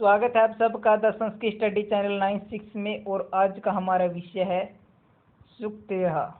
स्वागत है आप सबका द संस्कृत स्टडी चैनल 96 में। और आज का हमारा विषय है सूक्तयः,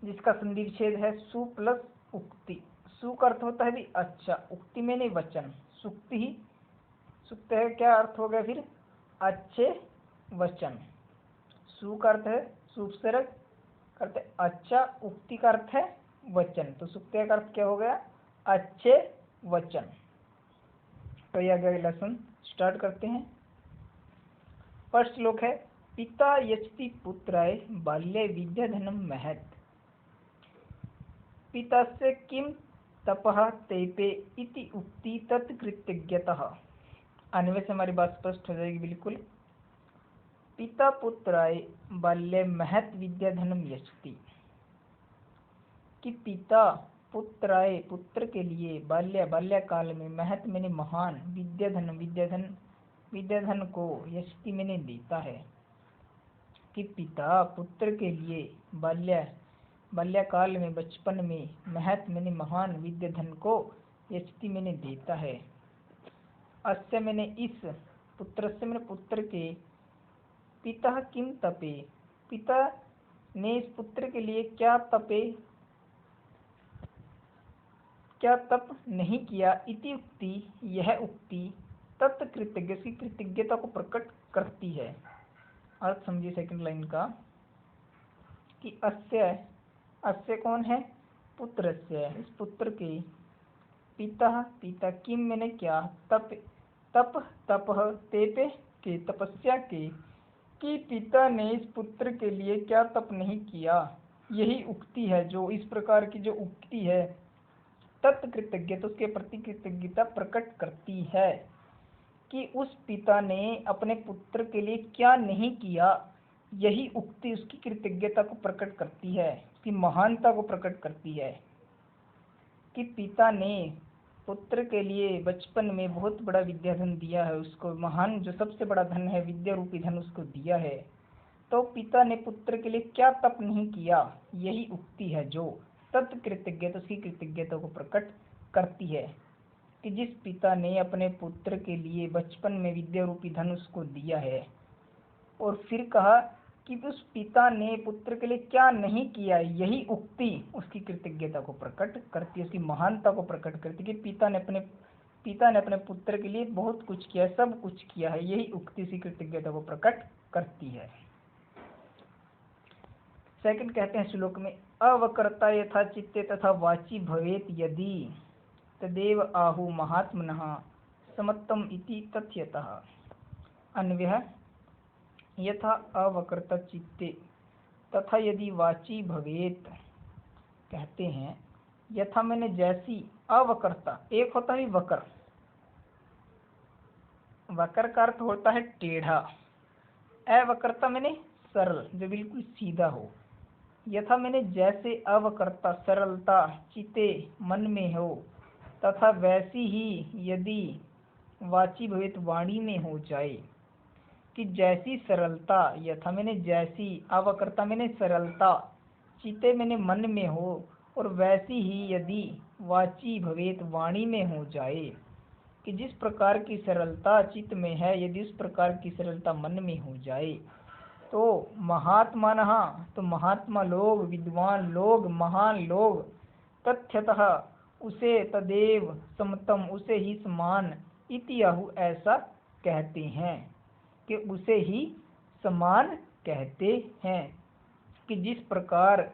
जिसका संधि विच्छेद है सु प्लस उक्ति। सु का अर्थ होता है भी अच्छा, उक्ति में नहीं वचन। सूक्ति ही सूक्त है, क्या अर्थ हो गया फिर? अच्छे वचन। सु का अर्थ है सुपसर्ग का अर्थ है अच्छा, उक्ति का अर्थ है वचन। तो सूक्तयः का अर्थ क्या हो गया? अच्छे वचन। तो यह अगला लेसन स्टार्ट करते हैं। फर्स्ट श्लोक है पिता यच्छति पुत्राय बाल्ये विद्याधनं महत्। पितस्य किं तपः तेपे इति उक्ति तत्कृतज्ञतः। अन्वय से हमारी बात स्पष्ट हो जाएगी बिल्कुल। पिता पुत्राय बाल्ये महत् विद्याधनं यच्छति, कि पिता पुत्राय पुत्र के लिए बाल्यकाल में महत मैंने महान विद्याधन को यच्छति मैंने देता है। कि पिता पुत्र के लिए बाल्यकाल में बचपन में महत मैंने महान विद्याधन को यच्छति मैंने देता है। अस्य मैंने इस पुत्र से मैंने पुत्र के पिता किम तपे, पिता ने इस पुत्र के लिए क्या तपे, क्या तप नहीं किया। इति उक्ति, यह उक्ति तत्कृतज्ञ की कृतज्ञता को प्रकट करती है। अर्थ समझिए सेकंड लाइन का कि अस्य कौन है? पुत्र से, इस पुत्र के पिता किम मैंने क्या, तप तेपे के तपस्या के, कि पिता ने इस पुत्र के लिए क्या तप नहीं किया। यही उक्ति है, जो इस प्रकार की जो उक्ति है तत्कृतज्ञ, तो उसके प्रति कृतज्ञता प्रकट करती है। कि उस पिता ने अपने पुत्र के लिए क्या नहीं किया, यही उक्ति उसकी कृतज्ञता को प्रकट करती है, उसकी महानता को प्रकट करती है। कि पिता ने पुत्र के लिए बचपन में बहुत बड़ा विद्याधन दिया है, उसको महान जो सबसे बड़ा धन है विद्या रूपी धन उसको दिया है। तो पिता ने पुत्र के लिए क्या तप नहीं किया, यही उक्ति है जो तत्कृतज्ञ, तो उसकी कृतज्ञता को प्रकट करती है। कि जिस पिता ने अपने पुत्र के लिए बचपन में विद्या रूपी धन उसको दिया है। और फिर कहा कि उस पिता ने पुत्र के लिए क्या नहीं किया, यही उक्ति उसकी कृतज्ञता को प्रकट करती है, उसकी महानता को प्रकट करती है। कि पिता ने अपने पुत्र के लिए बहुत कुछ किया, सब कुछ किया है, यही उक्ति उसकी कृतज्ञता को प्रकट करती है। सेकंड कहते हैं श्लोक में अवकर्ता यथा चित्ते तथा वाची भवेत यदि तदेव आहु महात्मनः समत्तम इति तथ्यतः। अन्वयः यथा अवकर्ता चित्ते तथा यदि वाची भवेत, कहते हैं यथा मैंने जैसी, अवकर्ता एक होता है वकर, वकर का अर्थ होता है टेढ़ा, अवकर्ता मैंने सरल जो बिल्कुल सीधा हो। यथा मैंने जैसे अवकर्ता सरलता चिते मन में हो, तथा वैसी ही यदि वाची भवेत वाणी में हो जाए। कि जैसी सरलता, यथा मैंने जैसी, अवकर्ता मैंने सरलता, चिते मैंने मन में हो, और वैसी ही यदि वाची भवेत वाणी में हो जाए। कि जिस प्रकार की सरलता चित्त में है, यदि उस प्रकार की सरलता मन में हो जाए, तो महात्मानः, तो महात्मा लोग, विद्वान लोग, महान लोग, तथ्यतः उसे, तदेव समतम उसे ही समान, इति आहु ऐसा कहते हैं। कि उसे ही समान कहते हैं। कि जिस प्रकार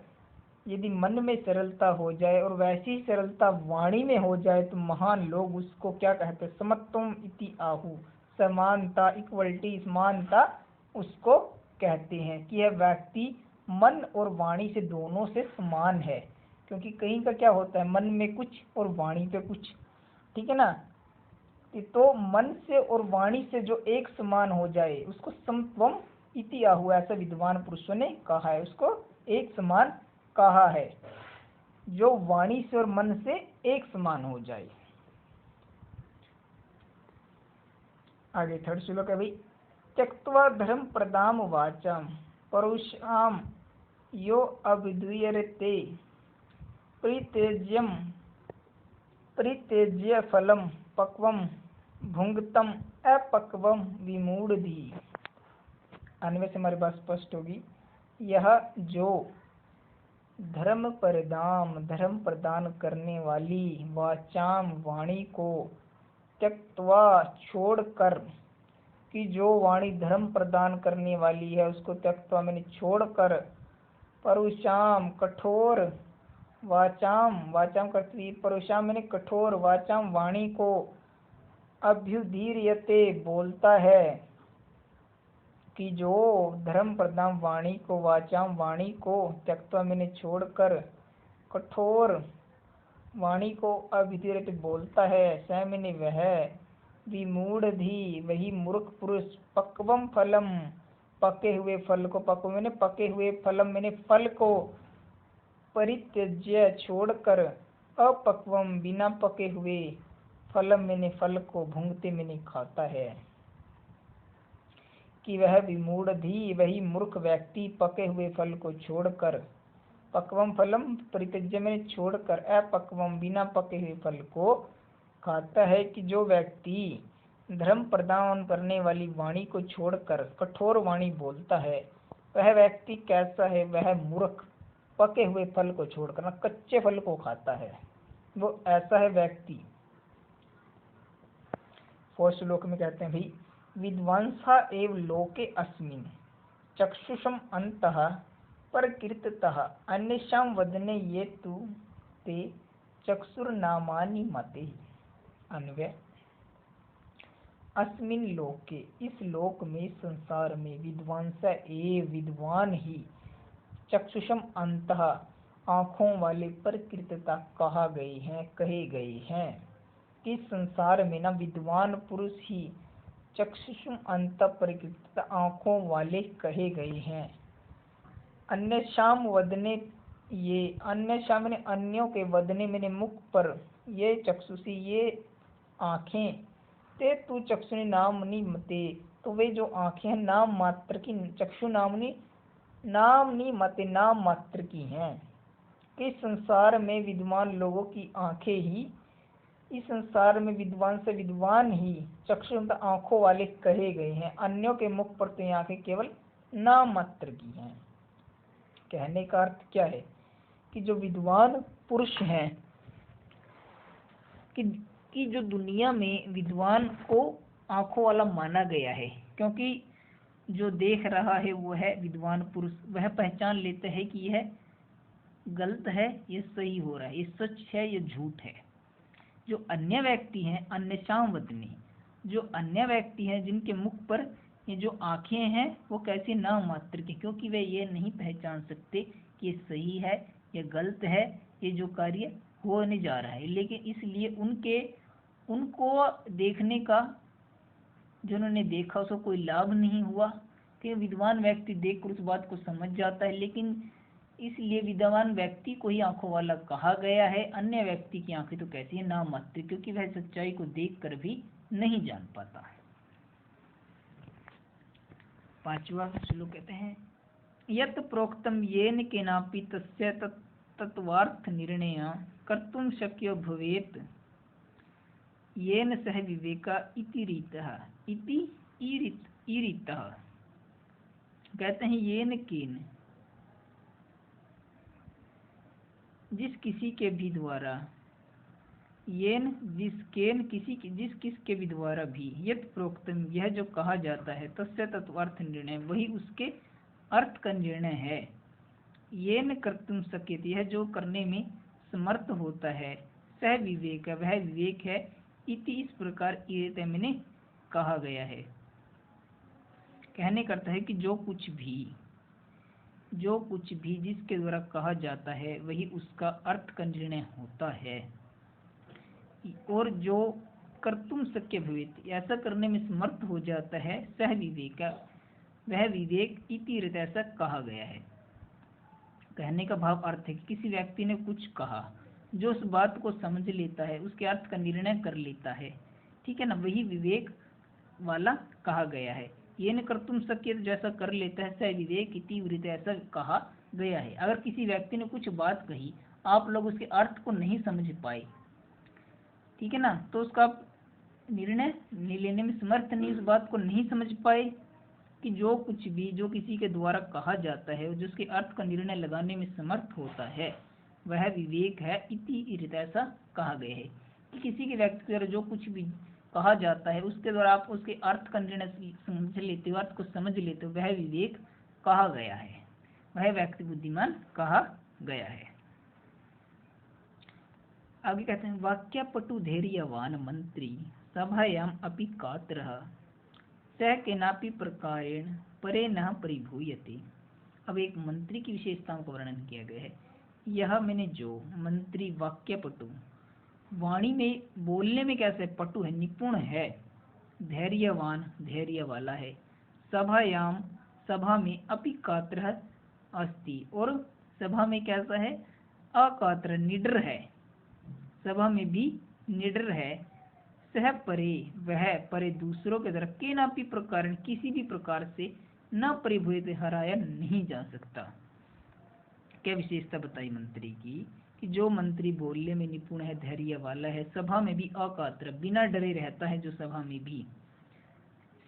यदि मन में सरलता हो जाए और वैसी ही सरलता वाणी में हो जाए, तो महान लोग उसको क्या कहते हैं? समत्वम इति आहु, समानता, इक्वलिटी, समानता उसको कहते हैं। कि यह व्यक्ति मन और वाणी से दोनों से समान है। क्योंकि कहीं का क्या होता है, मन में कुछ और वाणी पे कुछ, ठीक है ना। तो मन से और वाणी से जो एक समान हो जाए उसको समत्वम इति आहु, ऐसा विद्वान पुरुषों ने कहा है, उसको एक समान कहा है, जो वाणी से और मन से एक समान हो जाए। आगे थर्ड श्लोक है भाई त्यक्त्वा धर्म प्रदाम वाचाम परुषाम यो अविद्रियते परित्यज्य फलम पक्वम भुंगतम अपक्वम विमूढ़धि। अन्वय से हमारी बात स्पष्ट होगी। यह जो धर्म प्रदान करने वाली वाचाम वाणी को त्यक्त्वा छोड़कर, कि जो वाणी धर्म प्रदान करने वाली है उसको त्यक्त्वा मैंने छोड़कर, परुषाम कठोर, वाचाम करती परुषाम मैंने कठोर, वाचाम वाणी को, अभ्युदीर्यते बोलता है, कि जो धर्म प्रदान वाणी को, वाचाम वाणी को त्यक्त्वा मैंने छोड़कर, कठोर वाणी को अभ्युदीर्यते बोलता है, स मैंने वह, विमूढ़धि वही मूर्ख पुरुष, पक्वम फलम पके हुए फल को, पक्व मैंने पके हुए, फलम मैंने फल को, परित्यज्य छोड़कर, अपक्वम बिना पके हुए, फलम मैंने फल को, भुंगते मैंने खाता है। कि वह विमूढ़धि वही मूर्ख व्यक्ति पके हुए फल को छोड़कर, पक्वम फलम परित्यज्य मैंने छोड़कर, अपक्वम बिना पके हुए फल को खाता है। कि जो व्यक्ति धर्म प्रदान करने वाली वाणी को छोड़कर कठोर वाणी बोलता है, वह व्यक्ति कैसा है? वह मूर्ख पके हुए फल को छोड़कर कच्चे फल को खाता है, वो ऐसा है व्यक्ति। फोर्थ श्लोक में कहते हैं भाई, विद्वांसा एव लोके अस्मिन् चक्षुषम अंतः परकीर्तितः अन्येषां वदने ये तु ते चक्षुर्नामानि मते। अन्वय, अस्मिन् लोके इस लोक में, संसार में, विद्वांसा एव विद्वान ही, चक्षुषम अंतः आँखों वाले, परकीर्तिता कहा गए हैं, कहे गए हैं। इस संसार में ना विद्वान पुरुष ही चक्षुषुम अंत परिकृत आँखों वाले कहे गए हैं। अन्य शाम वदने, ये अन्य शाम ने अन्यों के, वदने मैंने मुख पर, ये चक्षुषी ये आँखें, ते तू चक्षुनि नामनी मते तो वे जो आँखें हैं नाम मात्र की, चक्षु नामनी नामनी मते नाम मात्र की हैं। कि संसार में विद्वान लोगों की आँखें ही, इस संसार में विद्वान से विद्वान ही चक्षु आंखों वाले कहे गए हैं, अन्यों के मुख पर तो आंखें केवल नाम मात्र की हैं। कहने का अर्थ क्या है? कि जो विद्वान पुरुष हैं, कि जो दुनिया में विद्वान को आंखों वाला माना गया है, क्योंकि जो देख रहा है वो है विद्वान पुरुष, वह पहचान लेता है कि यह गलत है, यह सही हो रहा है, ये सच है, ये झूठ है। जो अन्य व्यक्ति हैं, अन्य शाम वदनी, जो अन्य व्यक्ति हैं जिनके मुख पर ये जो आंखें हैं वो कैसी नाम मात्र की, क्योंकि वे ये नहीं पहचान सकते कि ये सही है, ये गलत है, ये जो कार्य होने जा रहा है। लेकिन इसलिए उनको देखने का, जो उन्होंने देखा उसको कोई लाभ नहीं हुआ, कि विद्वान व्यक्ति देखकर उस बात को समझ जाता है, लेकिन इसलिए विद्वान व्यक्ति को ही आंखों वाला कहा गया है। अन्य व्यक्ति की आंखें तो कैसी है? नाम मात्र, क्योंकि वह सच्चाई को देखकर भी नहीं जान पाता। पांचवा श्लोक कहते हैं, यत् प्रोक्तम येन केनापि तस्य तत्वार्थ निर्णय कर्तुम शक्यो भवेत् येन सह विवेका इति रीतः इति ईरितः। कहते हैं येन केन, जिस किसी के भी द्वारा, येन जिसकेन किसी जिस किस के भी द्वारा भी, यत् प्रोक्तम यह जो कहा जाता है, तस्य तत्वार्थ निर्णय वही उसके अर्थ का निर्णय है, येन कर्तुम शक्यते यह जो करने में समर्थ होता है, सह विवेक वह विवेक है, इति इस प्रकार ईरित मैंने कहा गया है। कहने का अर्थ है कि जो कुछ भी जिसके द्वारा कहा जाता है वही उसका अर्थ का निर्णय होता है, और जो कर्तुम शक्य भवेत् ऐसा करने में समर्थ हो जाता है, सह विवेक वह विवेक, इति रीत ऐसा कहा गया है। कहने का भाव अर्थ है कि किसी व्यक्ति ने कुछ कहा, जो उस बात को समझ लेता है, उसके अर्थ का निर्णय कर लेता है, ठीक है ना, वही विवेक वाला कहा गया है। ये न कर्तुम शक्य जैसा कर लेता है, सह विवेक इति वृत्त ऐसा कहा गया है। अगर किसी व्यक्ति ने कुछ बात कही, आप लोग उसके अर्थ को नहीं समझ पाए, ठीक है ना, तो उसका निर्णय लेने में समर्थ नहीं, उस बात को नहीं समझ पाए कि जो कुछ भी जो किसी के द्वारा कहा जाता है जिसके अर्थ का निर्णय लगाने में समर्थ होता है वह विवेक है। इति ऐसा कहा गया है कि किसी के व्यक्ति के द्वारा जो कुछ भी कहा जाता है उसके द्वारा आप उसके अर्थ का निर्णय समझ लेते हो, अर्थ को समझ लेते हो, वह विवेक कहा गया है, वह व्यक्ति बुद्धिमान कहा गया है। आगे कहते हैं वाक्यपटु धैर्यवान मंत्री सभायाम अपि कातरः सह केनापि प्रकारेण परे न परिभूयते। अब एक मंत्री की विशेषताओं का वर्णन किया गया है। यह मैंने जो मंत्री वाक्यपटु वाणी में बोलने में कैसे पटु है, निपुण है, धैर्यवान धैर्य वाला है, सभायाम सभा में अपि कातरः अस्ति और सभा में कैसा है, अकातर निडर है, सभा में भी निडर है, सह परे वह परे दूसरों के द्वारा केनापि प्रकार किसी भी प्रकार से न परिभूत हराया नहीं जा सकता। क्या विशेषता बताई मंत्री की कि जो मंत्री बोलने में निपुण है, धैर्य वाला है, सभा में भी अकातर बिना डरे रहता है, जो सभा में भी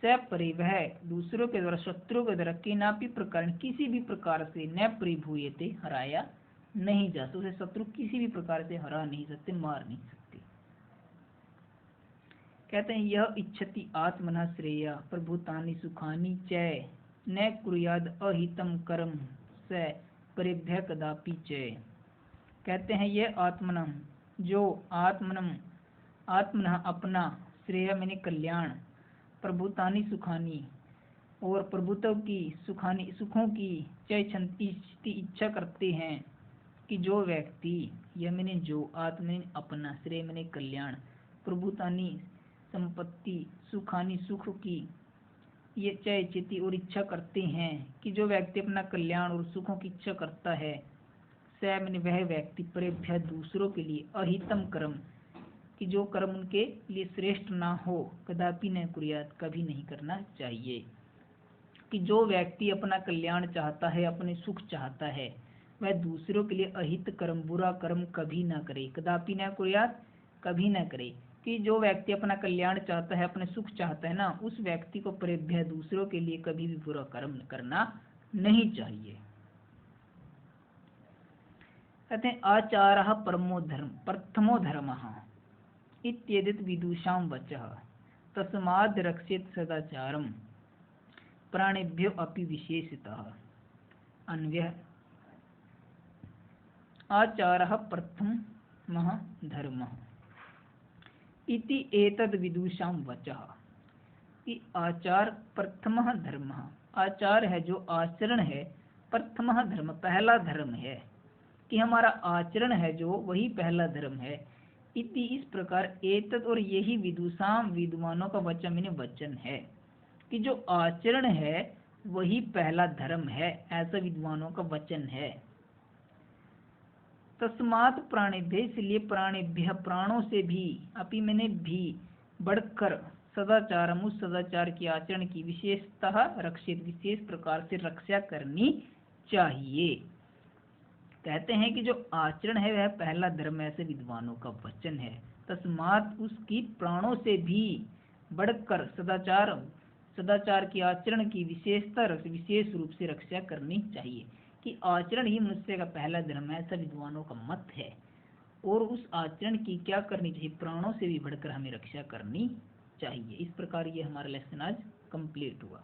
सह परे वह दूसरों के द्वारा शत्रुओं के द्वारा केनापि प्रकार किसी भी प्रकार से न परिभूयते हराया नहीं जा सकता, उसे शत्रु किसी भी प्रकार से हरा नहीं सकते, मार नहीं सकते। कहते हैं यह इच्छति आत्मना श्रेय प्रभुतानि सुखानि च न कुर्याद अहितम कर्म स परेभ्य कदापि च। कहते हैं यह आत्मनम जो आत्मना अपना, श्रेय मैंने कल्याण, प्रभुतानि सुखानि और प्रभुत्व की, सुखानि सुखों की, च इच्छा करते हैं कि जो व्यक्ति, यह मैंने जो, आत्मा अपना, श्रेय मैंने कल्याण, प्रभुतानि संपत्ति, सुखानि सुख की, ये चैचिति और इच्छा करते हैं कि जो व्यक्ति अपना कल्याण और सुखों की इच्छा करता है, स मैंने वह व्यक्ति परेभ्य दूसरों के लिए अहितम कर्म कि जो कर्म उनके लिए श्रेष्ठ ना हो, कदापि न कुर्यात कभी नहीं करना चाहिए। कि जो व्यक्ति अपना कल्याण चाहता है, अपने सुख चाहता है, वह दूसरों के लिए अहित कर्म, बुरा कर्म कभी ना करे, कदापि न कुर्यात कभी ना करे। कि जो व्यक्ति अपना कल्याण चाहता है, अपने सुख चाहता है ना, उस व्यक्ति को परेभ्य दूसरों के लिए कभी भी बुरा कर्म करना नहीं चाहिए। कहते हैं आचारः परमो धर्म प्रथमो धर्मः इत्येतत् विदुषां वचः तस्माद् रक्षेत सदाचारम् प्राणेभ्यो अपि विशेषतः। अन्वयः आचारः प्रथमः धर्मः इति एतद् विदुषां वचः। कि आचार प्रथमः धर्मः, आचार है जो आचरण है, प्रथमः धर्म पहला धर्म है, कि हमारा आचरण है जो वही पहला धर्म है। इति इस प्रकार एतद और यही विदुषाम विद्वानों का वचन मैंने वचन है कि जो आचरण है वही पहला धर्म है, ऐसा विद्वानों का वचन है। तस्मात् प्राणेभ्य इसलिए प्राणेभ्य प्राणों से भी, अपि मैंने भी बढ़कर, सदाचारम उस सदाचार की आचरण की विशेषतः रक्षित विशेष प्रकार से रक्षा करनी चाहिए। कहते हैं कि जो आचरण है वह पहला धर्म ऐसे विद्वानों का वचन है। तस्मात् उसकी प्राणों से भी बढ़कर सदाचार की आचरण की विशेषता विशेष रूप से रक्षा करनी चाहिए। कि आचरण ही मनुष्य का पहला धर्म है, ऐसा विद्वानों का मत है, और उस आचरण की क्या करनी चाहिए, प्राणों से भी बढ़कर हमें रक्षा करनी चाहिए। इस प्रकार ये हमारा लेसन आज कंप्लीट हुआ।